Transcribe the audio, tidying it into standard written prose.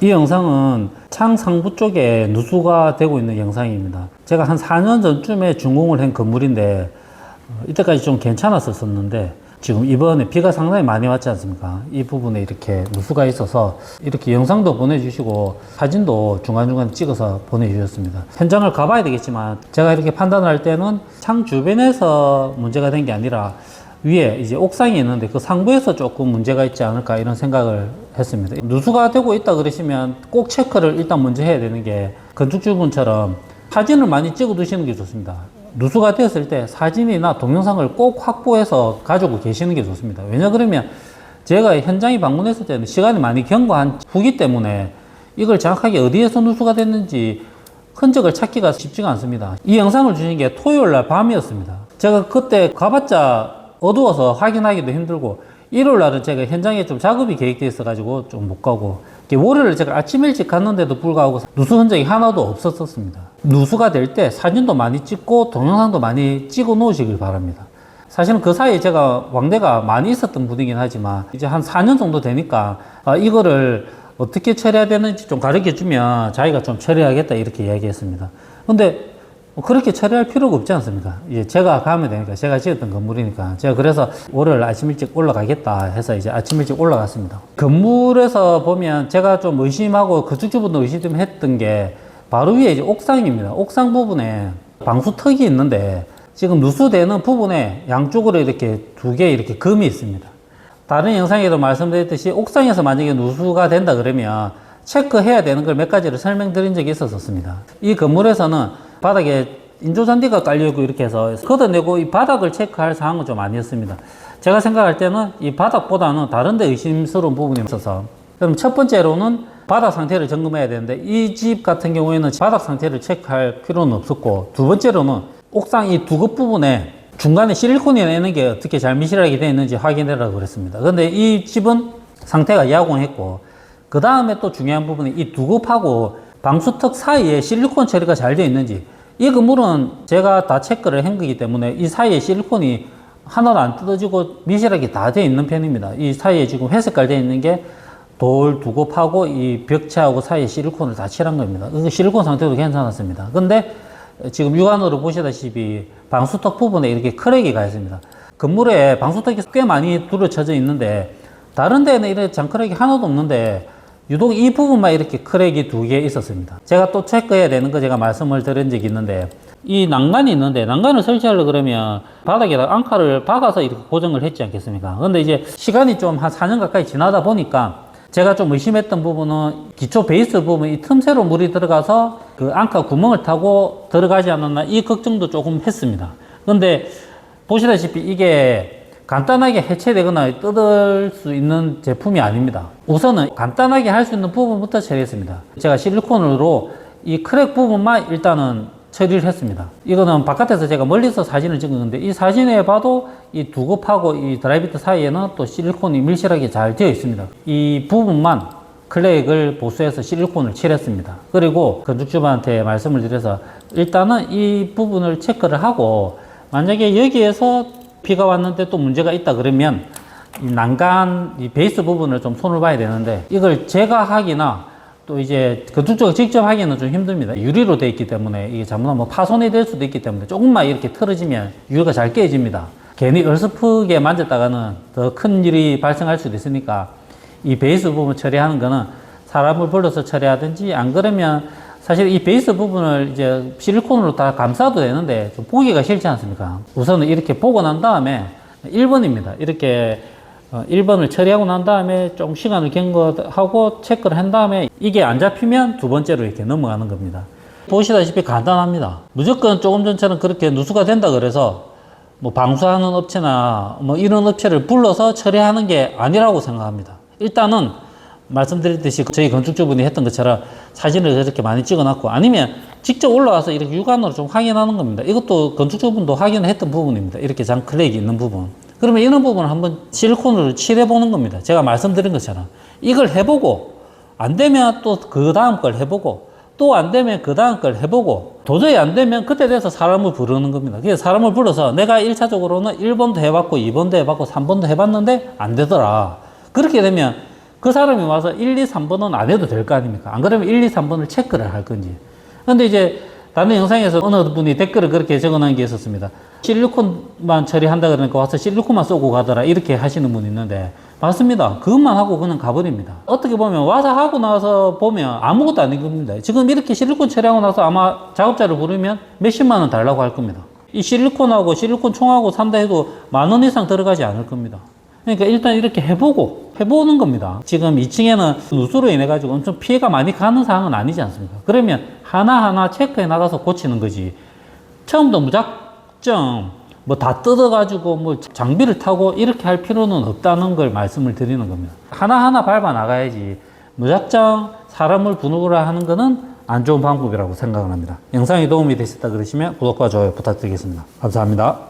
이 영상은 창 상부 쪽에 누수가 되고 있는 영상입니다. 제가 한 4년 전쯤에 준공을 한 건물인데 이때까지 좀 괜찮았었는데 지금 이번에 비가 상당히 많이 왔지 않습니까? 이 부분에 이렇게 누수가 있어서 이렇게 영상도 보내주시고 사진도 중간중간 찍어서 보내주셨습니다. 현장을 가봐야 되겠지만 제가 이렇게 판단할 때는 창 주변에서 문제가 된 게 아니라 위에 이제 옥상이 있는데 그 상부에서 조금 문제가 있지 않을까 이런 생각을 했습니다. 누수가 되고 있다 그러시면 꼭 체크를 일단 먼저 해야 되는 게 건축주분처럼 사진을 많이 찍어 두시는 게 좋습니다. 누수가 되었을 때 사진이나 동영상을 꼭 확보해서 가지고 계시는 게 좋습니다. 왜냐 그러면 제가 현장에 방문했을 때는 시간이 많이 경과한 후기 때문에 이걸 정확하게 어디에서 누수가 됐는지 흔적을 찾기가 쉽지가 않습니다. 이 영상을 주신 게 토요일 날 밤이었습니다. 제가 그때 가봤자 어두워서 확인하기도 힘들고 일요일 날은 제가 현장에 좀 작업이 계획되어 있어 가지고 좀 못 가고 월요일 제가 아침 일찍 갔는데도 불구하고 누수 흔적이 하나도 없었습니다. 누수가 될 때 사진도 많이 찍고 동영상도 많이 찍어 놓으시길 바랍니다. 사실은 그 사이에 제가 왕래가 많이 있었던 분이긴 하지만 이제 한 4년 정도 되니까 이거를 어떻게 처리해야 되는지 좀 가르쳐 주면 자기가 좀 처리하겠다 이렇게 이야기했습니다. 근데 그렇게 처리할 필요가 없지 않습니까? 이제 제가 가면 되니까, 제가 지었던 건물이니까. 제가 그래서 월요일 아침 일찍 올라가겠다 해서 이제 아침 일찍 올라갔습니다. 건물에서 보면 제가 좀 의심하고 건축주분도 의심 좀 했던 게 바로 위에 이제 옥상입니다. 옥상 부분에 방수턱이 있는데 지금 누수되는 부분에 양쪽으로 이렇게 두 개 이렇게 금이 있습니다. 다른 영상에도 말씀드렸듯이 옥상에서 만약에 누수가 된다 그러면 체크해야 되는 걸 몇 가지를 설명드린 적이 있었습니다. 이 건물에서는 바닥에 인조잔디가 깔려있고 이렇게 해서 걷어내고 이 바닥을 체크할 사항은 좀 아니었습니다. 제가 생각할 때는 이 바닥보다는 다른 데 의심스러운 부분이 있어서 그럼 첫 번째로는 바닥 상태를 점검해야 되는데 이 집 같은 경우에는 바닥 상태를 체크할 필요는 없었고, 두 번째로는 옥상 이 두급 부분에 중간에 실리콘이 내는 게 어떻게 잘 미실하게 되어 있는지 확인해라고 그랬습니다. 근데 이 집은 상태가 야공했고, 그 다음에 또 중요한 부분이 이 두급하고 방수턱 사이에 실리콘 처리가 잘 되어 있는지, 이 건물은 제가 다 체크를 한 거기 때문에 이 사이에 실리콘이 하나도 안 뜯어지고 미실하게 다 되어 있는 편입니다. 이 사이에 지금 회색깔 되어 있는 게 돌 두급하고 이 벽체하고 사이에 실리콘을 다 칠한 겁니다. 실리콘 상태도 괜찮았습니다. 근데 지금 육안으로 보시다시피 방수턱 부분에 이렇게 크랙이 가 있습니다. 건물에 방수턱이 꽤 많이 둘러쳐져 있는데 다른 데는 이렇게 장크랙이 하나도 없는데 유독 이 부분만 이렇게 크랙이 두 개 있었습니다. 제가 또 체크해야 되는 거 제가 말씀을 드린 적이 있는데, 이 난간이 있는데 난간을 설치하려고 그러면 바닥에다 앙카를 박아서 이렇게 고정을 했지 않겠습니까? 근데 이제 시간이 좀 한 4년 가까이 지나다 보니까 제가 좀 의심했던 부분은 기초 베이스 부분 이 틈새로 물이 들어가서 그 앙카 구멍을 타고 들어가지 않았나 이 걱정도 조금 했습니다. 근데 보시다시피 이게 간단하게 해체되거나 뜯을 수 있는 제품이 아닙니다. 우선은 간단하게 할 수 있는 부분부터 처리했습니다. 제가 실리콘으로 이 크랙 부분만 일단은 처리를 했습니다. 이거는 바깥에서 제가 멀리서 사진을 찍은 건데 이 사진에 봐도 이 두급하고 이 드라이비트 사이에는 또 실리콘이 밀실하게 잘 되어 있습니다. 이 부분만 클랙을 보수해서 실리콘을 칠했습니다. 그리고 건축주한테 말씀을 드려서 일단은 이 부분을 체크를 하고, 만약에 여기에서 비가 왔는데 또 문제가 있다 그러면 이 난간 이 베이스 부분을 좀 손을 봐야 되는데, 이걸 제가 하기나 또 이제 건축적으로 직접 하기는 좀 힘듭니다. 유리로 되어 있기 때문에 이게 잘못하면 파손이 될 수도 있기 때문에 조금만 이렇게 틀어지면 유리가 잘 깨집니다. 괜히 어설프게 만졌다가는 더 큰 일이 발생할 수도 있으니까 이 베이스 부분 처리하는 거는 사람을 불러서 처리하든지, 안 그러면 사실 이 베이스 부분을 이제 실리콘으로 다 감싸도 되는데 좀 보기가 싫지 않습니까? 우선은 이렇게 보고 난 다음에 1번입니다. 이렇게 1번을 처리하고 난 다음에 좀 시간을 경과하고 체크를 한 다음에 이게 안 잡히면 두 번째로 이렇게 넘어가는 겁니다. 보시다시피 간단합니다. 무조건 조금 전처럼 그렇게 누수가 된다 그래서 뭐 방수하는 업체나 뭐 이런 업체를 불러서 처리하는 게 아니라고 생각합니다. 일단은 말씀드렸듯이 저희 건축주분이 했던 것처럼 사진을 저렇게 많이 찍어놨고, 아니면 직접 올라와서 이렇게 육안으로 좀 확인하는 겁니다. 이것도 건축주분도 확인을 했던 부분입니다. 이렇게 장클랙이 있는 부분. 그러면 이런 부분을 한번 실리콘으로 칠해보는 겁니다. 제가 말씀드린 것처럼 이걸 해보고 안 되면 또 그 다음 걸 해보고 또 안 되면 그 다음 걸 해보고 도저히 안 되면 그때 돼서 사람을 부르는 겁니다. 그래서 사람을 불러서 내가 1차적으로는 1번도 해봤고 2번도 해봤고 3번도 해봤는데 안 되더라. 그렇게 되면 그 사람이 와서 1, 2, 3번은 안 해도 될 거 아닙니까? 안 그러면 1, 2, 3번을 체크를 할 건지. 근데 이제 다른 영상에서 어느 분이 댓글을 그렇게 적어놓은 게 있었습니다. 실리콘만 처리한다 그러니까 와서 실리콘만 쏘고 가더라 이렇게 하시는 분이 있는데 맞습니다. 그것만 하고 그냥 가버립니다. 어떻게 보면 와서 하고 나서 보면 아무것도 아닌 겁니다. 지금 이렇게 실리콘 처리하고 나서 아마 작업자를 부르면 몇십만 원 달라고 할 겁니다. 이 실리콘하고 실리콘 총하고 산다 해도 10,000원 이상 들어가지 않을 겁니다. 그러니까 일단 이렇게 해보는 겁니다. 지금 2층에는 누수로 인해 가지고 엄청 피해가 많이 가는 상황은 아니지 않습니까? 그러면 하나하나 체크해 나가서 고치는 거지. 처음부터 무작정 뭐 다 뜯어가지고 뭐 장비를 타고 이렇게 할 필요는 없다는 걸 말씀을 드리는 겁니다. 하나하나 밟아 나가야지 무작정 사람을 분우라 하는 거는 안 좋은 방법이라고 생각을 합니다. 영상이 도움이 되셨다 그러시면 구독과 좋아요 부탁드리겠습니다. 감사합니다.